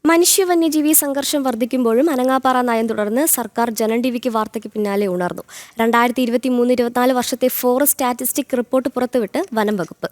മനുഷ്യ വന്യജീവി സംഘർഷം വർദ്ധിക്കുമ്പോഴും അനങ്ങാപ്പാറ നയം തുടർന്ന് സർക്കാർ ജനം ടിവിക്ക് വാർത്തയ്ക്ക് പിന്നാലെ ഉണർന്നു. 2023-24 വർഷത്തെ ഫോറസ്റ്റ് സ്റ്റാറ്റിസ്റ്റിക് റിപ്പോർട്ട് പുറത്തുവിട്ട് വനം വകുപ്പ്.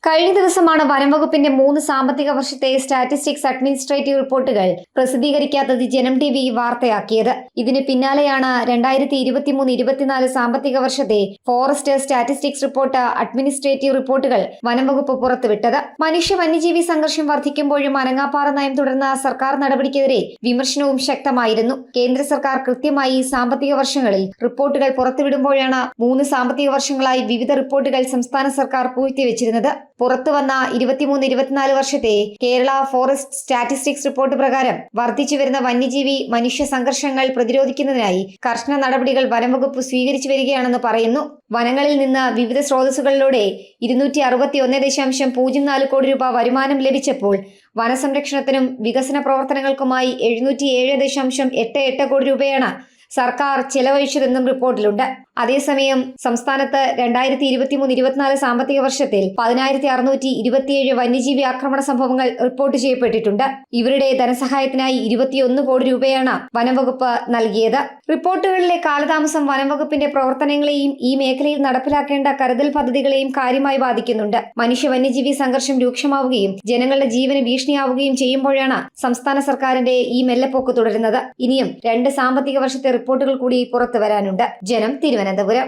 കഴിഞ്ഞ ദിവസമാണ് വനംവകുപ്പിന്റെ 3 സാമ്പത്തിക വർഷത്തെ സ്റ്റാറ്റിസ്റ്റിക്സ് അഡ്മിനിസ്ട്രേറ്റീവ് റിപ്പോർട്ടുകൾ പ്രസിദ്ധീകരിക്കാത്തത് ജനം ടിവി വാർത്തയാക്കിയത്. ഇതിന് പിന്നാലെയാണ് 2023-24 സാമ്പത്തിക വർഷത്തെ ഫോറസ്റ്റ് സ്റ്റാറ്റിസ്റ്റിക്സ് റിപ്പോർട്ട് അഡ്മിനിസ്ട്രേറ്റീവ് റിപ്പോർട്ടുകൾ വനംവകുപ്പ് പുറത്തുവിട്ടത്. മനുഷ്യ വന്യജീവി സംഘർഷം വർദ്ധിക്കുമ്പോഴും അനങ്ങാപ്പാറ നയം തുടർന്ന സർക്കാർ നടപടിക്കെതിരെ വിമർശനവും ശക്തമായിരുന്നു. കേന്ദ്ര സർക്കാർ കൃത്യമായി സാമ്പത്തിക വർഷങ്ങളിൽ റിപ്പോർട്ടുകൾ പുറത്തുവിടുമ്പോഴാണ് 3 സാമ്പത്തിക വർഷങ്ങളായി വിവിധ റിപ്പോർട്ടുകൾ സംസ്ഥാന സർക്കാർ പൂഴ്ത്തിവെച്ചിരുന്നത്. പുറത്തുവന്ന 23-24 വർഷത്തെ കേരള ഫോറസ്റ്റ് സ്റ്റാറ്റിസ്റ്റിക്സ് റിപ്പോർട്ട് പ്രകാരം വർദ്ധിച്ചു വരുന്ന വന്യജീവി മനുഷ്യ സംഘർഷങ്ങൾ പ്രതിരോധിക്കുന്നതിനായി കർശന നടപടികൾ വനംവകുപ്പ് സ്വീകരിച്ചു വരികയാണെന്ന് പറയുന്നു. വനങ്ങളിൽ നിന്ന് വിവിധ സ്രോതസ്സുകളിലൂടെ 261.04 കോടി രൂപ വരുമാനം ലഭിച്ചപ്പോൾ വനസംരക്ഷണത്തിനും വികസന പ്രവർത്തനങ്ങൾക്കുമായി 707.88 കോടി രൂപയാണ് സർക്കാർ ചെലവഴിച്ചതെന്നും റിപ്പോർട്ടിലുണ്ട്. അതേസമയം സംസ്ഥാനത്ത് 2023-24 സാമ്പത്തിക വർഷത്തിൽ 10,627 വന്യജീവി ആക്രമണ സംഭവങ്ങൾ റിപ്പോർട്ട് ചെയ്യപ്പെട്ടിട്ടുണ്ട്. ഇവരുടെ ധനസഹായത്തിനായി 21 കോടി രൂപയാണ് വനംവകുപ്പ് നൽകിയത്. റിപ്പോർട്ടുകളിലെ കാലതാമസം വനംവകുപ്പിന്റെ പ്രവർത്തനങ്ങളെയും ഈ മേഖലയിൽ നടപ്പിലാക്കേണ്ട കരുതൽ പദ്ധതികളെയും കാര്യമായി ബാധിക്കുന്നുണ്ട്. മനുഷ്യ വന്യജീവി സംഘർഷം രൂക്ഷമാവുകയും ജനങ്ങളുടെ ജീവന് ഭീഷണിയാവുകയും ചെയ്യുമ്പോഴാണ് സംസ്ഥാന സർക്കാരിന്റെ ഈ മെല്ലെപ്പോക്ക് തുടരുന്നത്. ഇനിയും 2 സാമ്പത്തിക വർഷത്തെ റിപ്പോർട്ടുകൾ കൂടി പുറത്തു വരാനുണ്ട്. ജനം, തിരുവനന്തപുരം.